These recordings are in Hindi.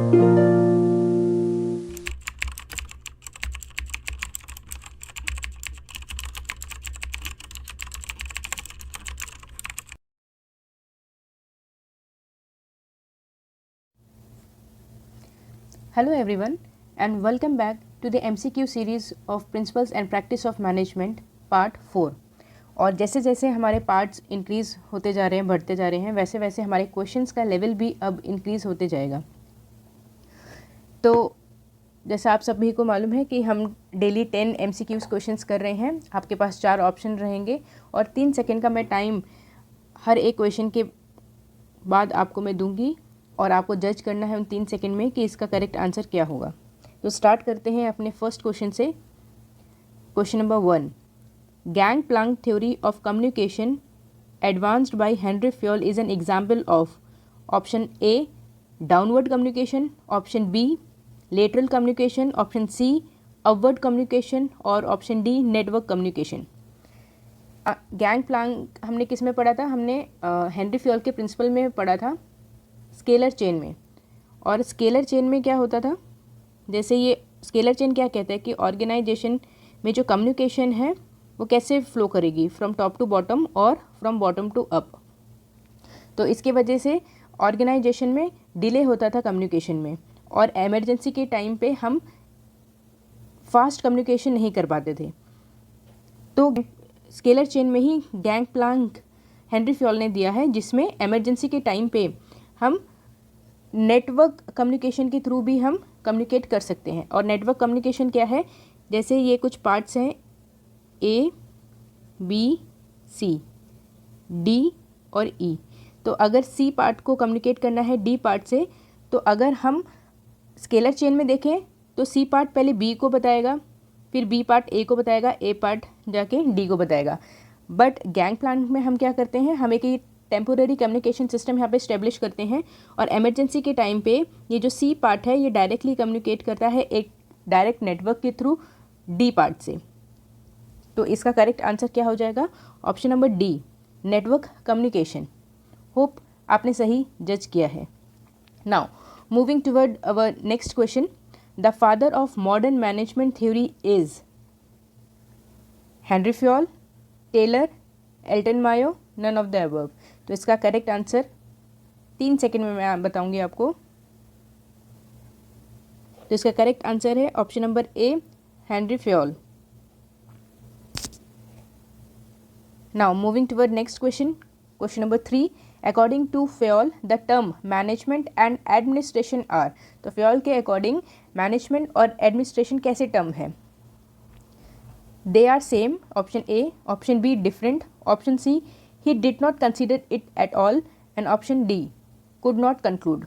Hello everyone and welcome back to the MCQ series of Principles and Practice of Management Part 4। और जैसे जैसे हमारे पार्ट्स इंक्रीज़ होते जा रहे हैं, बढ़ते जा रहे हैं, वैसे वैसे हमारे क्वेश्चंस का लेवल भी अब इंक्रीज़ होते जाएगा। तो जैसा आप सभी को मालूम है कि हम डेली 10 MCQs क्वेश्चंस कर रहे हैं। आपके पास 4 ऑप्शन रहेंगे और 3 सेकेंड का मैं टाइम हर एक क्वेश्चन के बाद आपको मैं दूंगी और आपको जज करना है उन 3 सेकेंड में कि इसका करेक्ट आंसर क्या होगा। तो स्टार्ट करते हैं अपने फर्स्ट क्वेश्चन से। Question number 1, gang plank theory of communication advanced by Henry Fayol is an example of option A downward communication, option B lateral communication, option C upward communication और option D network communication. Gang plank हमने किस में पढ़ा था? हमने हेनरी फ्योल के प्रिंसिपल में पढ़ा था, स्केलर चेन में। और स्केलर चेन में क्या होता था, जैसे ये स्केलर चेन क्या कहता है कि ऑर्गेनाइजेशन में जो कम्युनिकेशन है वो कैसे फ्लो करेगी, फ्रॉम टॉप टू बॉटम और फ्रॉम बॉटम टू अप। तो इसके वजह से ऑर्गेनाइजेशन में डिले होता था कम्युनिकेशन में, और एमरजेंसी के टाइम पे हम फास्ट कम्युनिकेशन नहीं कर पाते थे। तो स्केलर चेन में ही गैंग प्लैंक हेनरी फ्योल ने दिया है, जिसमें एमरजेंसी के टाइम पे हम नेटवर्क कम्युनिकेशन के थ्रू भी हम कम्युनिकेट कर सकते हैं। और नेटवर्क कम्युनिकेशन क्या है, जैसे ये कुछ पार्ट्स हैं ए बी सी डी और ई। तो अगर सी पार्ट को कम्युनिकेट करना है डी पार्ट से, तो अगर हम स्केलर चेन में देखें तो सी पार्ट पहले बी को बताएगा, फिर बी पार्ट ए को बताएगा, ए पार्ट जाके डी को बताएगा। बट गैंग प्लैंक में हम क्या करते हैं, हम एक टेम्पोररी कम्युनिकेशन सिस्टम यहाँ पे इस्टेब्लिश करते हैं, और एमरजेंसी के टाइम पे ये जो सी पार्ट है ये डायरेक्टली कम्युनिकेट करता है एक डायरेक्ट नेटवर्क के थ्रू डी पार्ट से। तो इसका करेक्ट आंसर क्या हो जाएगा? Option number D, network communication. Hope आपने सही जज किया है। Now moving toward our next question, the father of modern management theory is Henri Fayol, Taylor, Elton Mayo, none of the above. तो इसका करेक्ट आंसर 3 सेकेंड में मैं बताऊंगी आपको। तो इसका करेक्ट आंसर है option number A, Henri Fayol. Now moving toward next question, question number 3, according to Fayol the term management and administration are. तो फ्योल के अकॉर्डिंग मैनेजमेंट और एडमिनिस्ट्रेशन कैसे टर्म है? They are same, option A, option B different, option C he did not consider it at all, and option D could not conclude।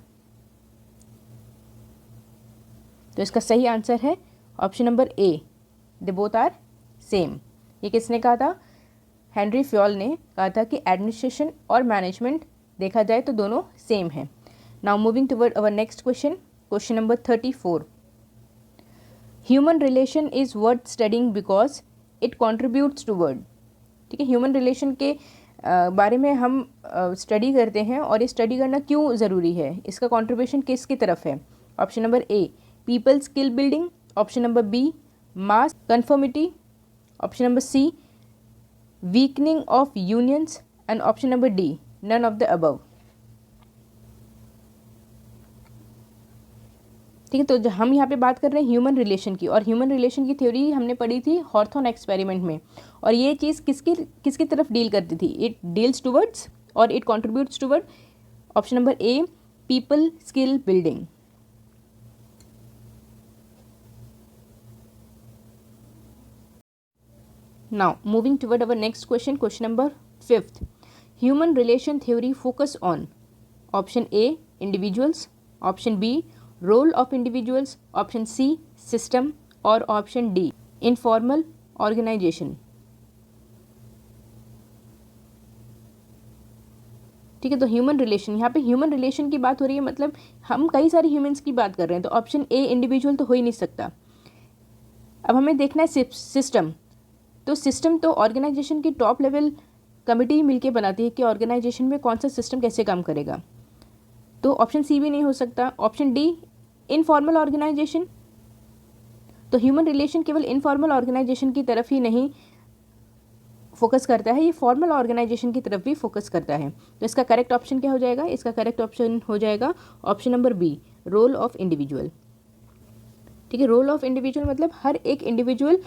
तो इसका सही आंसर है option number A, they both are same. ये किसने कहा था? हेनरी फ्योल ने कहा था कि एडमिनिस्ट्रेशन और मैनेजमेंट देखा जाए तो दोनों सेम है। Now moving toward our next question, question number 34, human relation is worth studying because it contributes to word. ठीक है, ह्यूमन रिलेशन के बारे में हम स्टडी करते हैं, और ये स्टडी करना क्यों ज़रूरी है, इसका कंट्रीब्यूशन किसकी तरफ है? Option number A, people skill building, option number B, mass conformity, option number C, weakening of unions, and option number D, none of the above. ठीक है, तो हम यहाँ पे बात कर रहे हैं ह्यूमन रिलेशन की, और ह्यूमन रिलेशन की थ्योरी हमने पढ़ी थी हॉर्थन एक्सपेरिमेंट में। और ये चीज़ किसकी तरफ डील करती थी? इट डील्स टूवर्ड्स और it contributes toward option number A, people skill building. Now moving toward our next question, question number 5, human relation theory focus on option A individuals, option B role of individuals, option C system और ऑप्शन डी इनफॉर्मल ऑर्गेनाइजेशन। ठीक है, तो ह्यूमन रिलेशन, यहाँ पे ह्यूमन रिलेशन की बात हो रही है, मतलब हम कई सारे ह्यूमंस की बात कर रहे हैं, तो ऑप्शन ए इंडिविजुअल तो हो ही नहीं सकता। अब हमें देखना है सिस्टम। तो सिस्टम तो ऑर्गेनाइजेशन की टॉप लेवल कमिटी मिलके बनाती है कि ऑर्गेनाइजेशन में कौन सा सिस्टम कैसे काम करेगा। तो ऑप्शन सी भी नहीं हो सकता, ऑप्शन डी इनफॉर्मल ऑर्गेनाइजेशन, तो ह्यूमन रिलेशन केवल इनफॉर्मल ऑर्गेनाइजेशन की तरफ ही नहीं फोकस करता है, ये फॉर्मल ऑर्गेनाइजेशन की तरफ भी फोकस करता है। तो इसका करेक्ट ऑप्शन क्या हो जाएगा? इसका करेक्ट ऑप्शन हो जाएगा option number B, role of individual. ठीक है, रोल ऑफ इंडिविजुअल मतलब हर एक इंडिविजुअल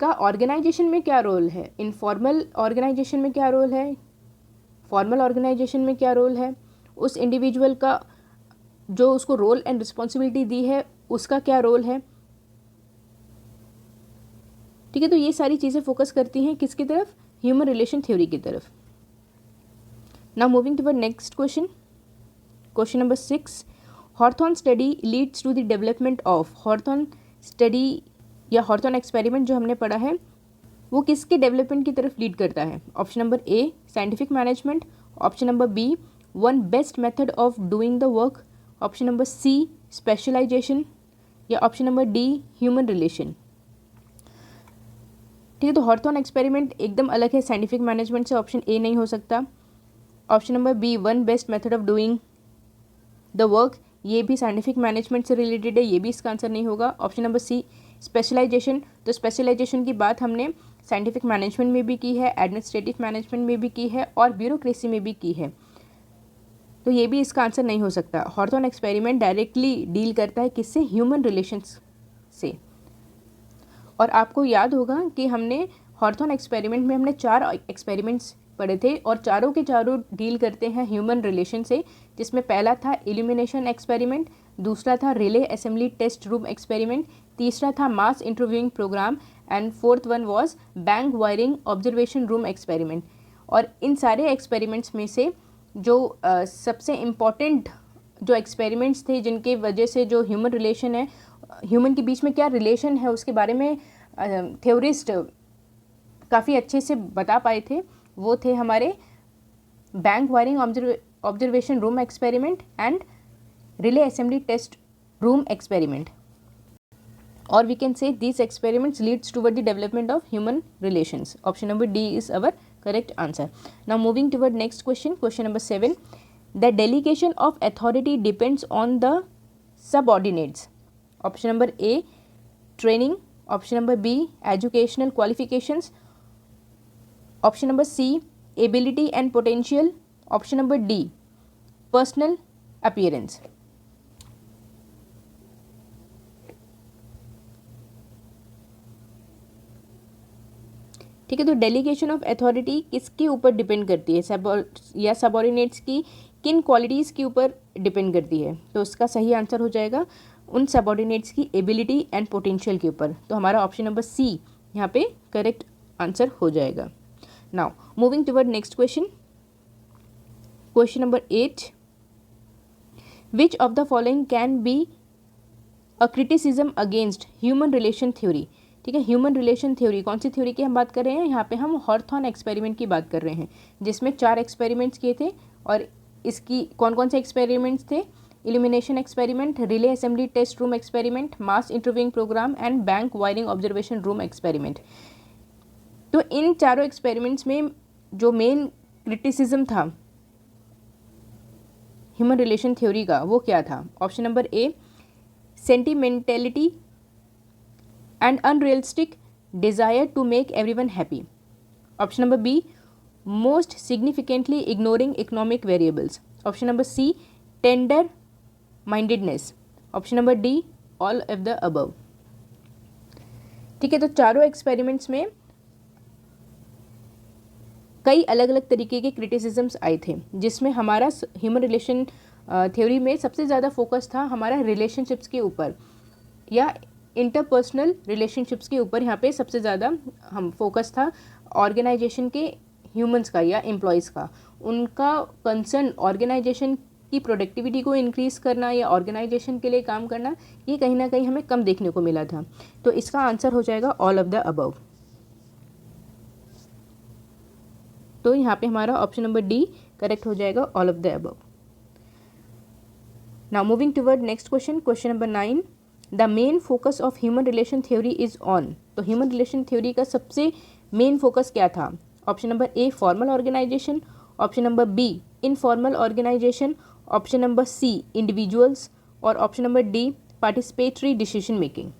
का ऑर्गेनाइजेशन में क्या रोल है, इनफॉर्मल ऑर्गेनाइजेशन में क्या रोल है, फॉर्मल ऑर्गेनाइजेशन में क्या रोल है, उस इंडिविजुअल का जो उसको रोल एंड रिस्पॉन्सिबिलिटी दी है उसका क्या रोल है। ठीक है, तो ये सारी चीज़ें फोकस करती हैं किसकी तरफ? ह्यूमन रिलेशन थ्योरी की तरफ। Now moving toward next question, question number 6, Hawthorne study leads to the development of. Hawthorne study या हॉर्थॉर्न एक्सपेरिमेंट जो हमने पढ़ा है वो किसके डेवलपमेंट की तरफ लीड करता है? Option number A, scientific management, option number B, one best method of doing the work, option number C, specialisation, या option number D, human relation. ठीक है, तो हॉर्थॉर्न एक्सपेरिमेंट एकदम अलग है साइंटिफिक मैनेजमेंट से, ऑप्शन ए नहीं हो सकता। Option number B, one best method of doing the work, ये भी साइंटिफिक मैनेजमेंट से रिलेटेड है, ये भी इसका आंसर नहीं होगा। ऑप्शन नंबर सी, स्पेशलाइजेशन, तो स्पेशलाइजेशन की बात हमने साइंटिफिक मैनेजमेंट में भी की है, एडमिनिस्ट्रेटिव मैनेजमेंट में भी की है और ब्यूरोक्रेसी में भी की है, तो ये भी इसका आंसर नहीं हो सकता। हॉर्थॉर्न एक्सपेरिमेंट डायरेक्टली डील करता है किससे? ह्यूमन रिलेशंस से। और आपको याद होगा कि हमने हॉर्थॉर्न एक्सपेरिमेंट में हमने 4 एक्सपेरिमेंट्स पढ़े थे और चारों के चारों डील करते हैं ह्यूमन रिलेशन से, जिसमें पहला था इल्यूमिनेशन एक्सपेरिमेंट, दूसरा था relay assembly test room experiment, तीसरा था mass interviewing programme and fourth one was bank wiring observation room experiment. और इन सारे एक्सपेरिमेंट्स में से जो सबसे इम्पॉर्टेंट जो एक्सपेरिमेंट्स थे जिनके वजह से जो ह्यूमन रिलेशन है, ह्यूमन के बीच में क्या रिलेशन है उसके बारे में थ्योरिस्ट काफ़ी अच्छे से बता पाए थे, वो थे हमारे bank wiring observation room experiment and relay assembly test room experiment. और we can say these experiments leads toward the development of human relations. Option number D is our correct answer. Now moving toward next question, question number 7. The delegation of authority depends on the subordinates. Option number A, training. Option number B, educational qualifications. Option number C, ability and potential. Option number D, personal appearance. ठीक है, तो डेलीगेशन ऑफ अथॉरिटी किसके ऊपर डिपेंड करती है? या सबऑर्डिनेट्स की किन क्वालिटीज़ के ऊपर डिपेंड करती है? तो उसका सही आंसर हो जाएगा उन सबऑर्डिनेट्स की एबिलिटी एंड पोटेंशियल के ऊपर। तो हमारा ऑप्शन नंबर सी यहाँ पे करेक्ट आंसर हो जाएगा। Now moving toward next question, question number 8, which of the following can be a criticism against human relation theory? ठीक है, ह्यूमन रिलेशन थ्योरी कौन सी थ्योरी की हम बात कर रहे हैं? यहाँ पे हम हॉर्थॉर्न एक्सपेरिमेंट की बात कर रहे हैं, जिसमें 4 एक्सपेरिमेंट्स किए थे। और इसकी कौन कौन से एक्सपेरिमेंट्स थे? Illumination experiment, relay assembly test room experiment, mass interviewing programme and bank wiring observation room experiment. तो इन चारों एक्सपेरिमेंट्स में जो मेन क्रिटिसिज्म था ह्यूमन रिलेशन थ्योरी का वो क्या था? Option number A, sentimentality and unrealistic desire to make everyone happy. Option number B, most significantly ignoring economic variables. Option number C, tender mindedness. Option number D, all of the above. ठीक है, तो चारों एक्सपेरिमेंट्स में कई अलग अलग तरीके के क्रिटिसिजम्स आए थे, जिसमें हमारा ह्यूमन रिलेशन थ्योरी में सबसे ज़्यादा फोकस था हमारा रिलेशनशिप्स के ऊपर या इंटरपर्सनल रिलेशनशिप्स के ऊपर। यहाँ पे सबसे ज़्यादा हम फोकस था ऑर्गेनाइजेशन के ह्यूमंस का या एम्प्लॉयज़ का, उनका कंसर्न ऑर्गेनाइजेशन की प्रोडक्टिविटी को इंक्रीज़ करना या ऑर्गेनाइजेशन के लिए काम करना, ये कहीं ना कहीं हमें कम देखने को मिला था। तो इसका आंसर हो जाएगा ऑल ऑफ द अबव। तो यहाँ पे हमारा ऑप्शन नंबर डी करेक्ट हो जाएगा, all of the above. Now moving toward next question, question number 9, the main focus of human relation theory is on. तो ह्यूमन रिलेशन थ्योरी का सबसे मेन फोकस क्या था? Option number A, formal organisation, option number B, informal organisation, option number C, individuals, और option number D, participatory decision making.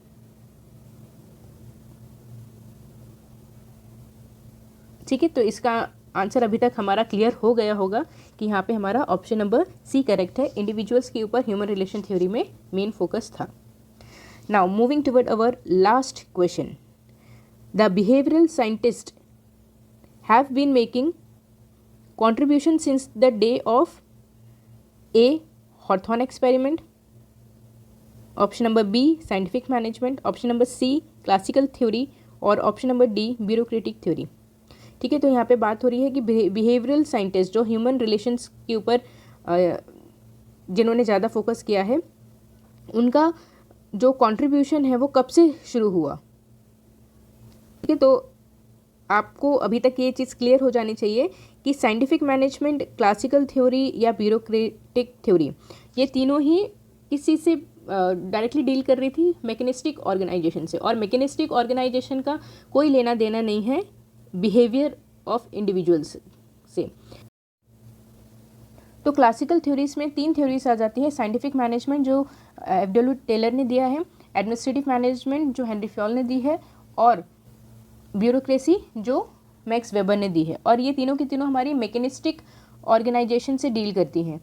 ठीक है, तो इसका आंसर अभी तक हमारा क्लियर हो गया होगा कि यहाँ पे हमारा ऑप्शन नंबर सी करेक्ट है। इंडिविजुअल्स के ऊपर ह्यूमन रिलेशन थ्योरी में मेन फोकस था। Now moving toward our last question, the behavioural scientist have been making contribution since the day of A. Hawthorne experiment, option number B. scientific management, option number C. classical theory और option number D. bureaucratic theory। ठीक है, तो यहाँ पे बात हो रही है कि बिहेवियरल साइंटिस्ट जो ह्यूमन रिलेशंस के ऊपर जिन्होंने ज़्यादा फोकस किया है, उनका जो कंट्रीब्यूशन है वो कब से शुरू हुआ। ठीक है, तो आपको अभी तक ये चीज़ क्लियर हो जानी चाहिए कि साइंटिफिक मैनेजमेंट, क्लासिकल थ्योरी या ब्यूरोक्रेटिक थ्योरी, ये तीनों ही किसी से डायरेक्टली डील कर रही थी, मैकेनिस्टिक ऑर्गेनाइजेशन से, और मैकेनिस्टिक ऑर्गेनाइजेशन का कोई लेना देना नहीं है बिहेवियर ऑफ इंडिविजुअल्स से। तो क्लासिकल थ्योरीज में 3 थ्योरीज आ जाती है। साइंटिफिक मैनेजमेंट जो एफ.डब्ल्यू. टेलर ने दिया है, एडमिनिस्ट्रेटिव मैनेजमेंट जो हेनरी फ्योल ने दी है, और ब्यूरोक्रेसी जो मैक्स वेबर ने दी है। और ये तीनों की तीनों हमारी मैकेनिस्टिक ऑर्गेनाइजेशन से डील करती हैं।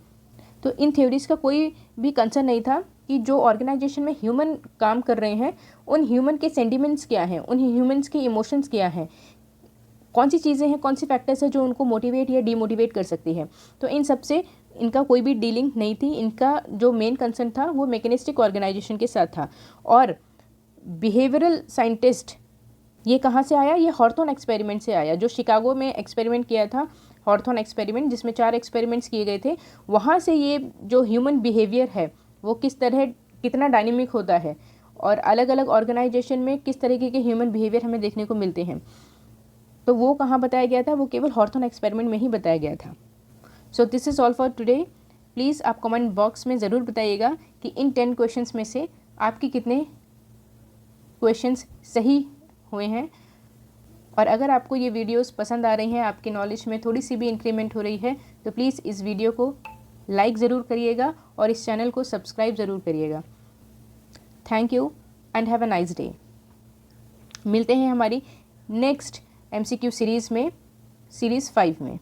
तो इन थ्योरीज का कोई भी कंसर्न नहीं था कि जो ऑर्गेनाइजेशन में ह्यूमन काम कर रहे हैं, उन ह्यूमन के सेंटिमेंट्स क्या हैं, उन ह्यूमन्स के इमोशंस क्या हैं, कौन सी चीज़ें हैं, कौन सी फैक्टर्स हैं जो उनको मोटिवेट या डीमोटिवेट कर सकती है। तो इन सब से इनका कोई भी डीलिंग नहीं थी। इनका जो मेन कंसर्न था वो मैकेनिस्टिक ऑर्गेनाइजेशन के साथ था। और बिहेवियरल साइंटिस्ट ये कहाँ से आया? ये हॉर्थोन एक्सपेरिमेंट से आया, जो शिकागो में एक्सपेरिमेंट किया था, हॉर्थोन एक्सपेरिमेंट, जिसमें 4 एक्सपेरिमेंट्स किए गए थे। वहाँ से ये जो ह्यूमन बिहेवियर है वो किस तरह, कितना डायनेमिक होता है, और अलग अलग ऑर्गेनाइजेशन में किस तरीके के ह्यूमन बिहेवियर हमें देखने को मिलते हैं, तो वो कहाँ बताया गया था? वो केवल हॉर्थोन एक्सपेरिमेंट में ही बताया गया था। So this is all for today. Please आप कमेंट बॉक्स में ज़रूर बताइएगा कि इन 10 क्वेश्चंस में से आपके कितने क्वेश्चंस सही हुए हैं। और अगर आपको ये वीडियोस पसंद आ रही हैं, आपके नॉलेज में थोड़ी सी भी इंक्रीमेंट हो रही है, तो प्लीज़ इस वीडियो को लाइक ज़रूर करिएगा और इस चैनल को सब्सक्राइब ज़रूर करिएगा। Thank you and have a nice day. मिलते हैं हमारी नेक्स्ट MCQ सीरीज़ में, सीरीज़ 5 में।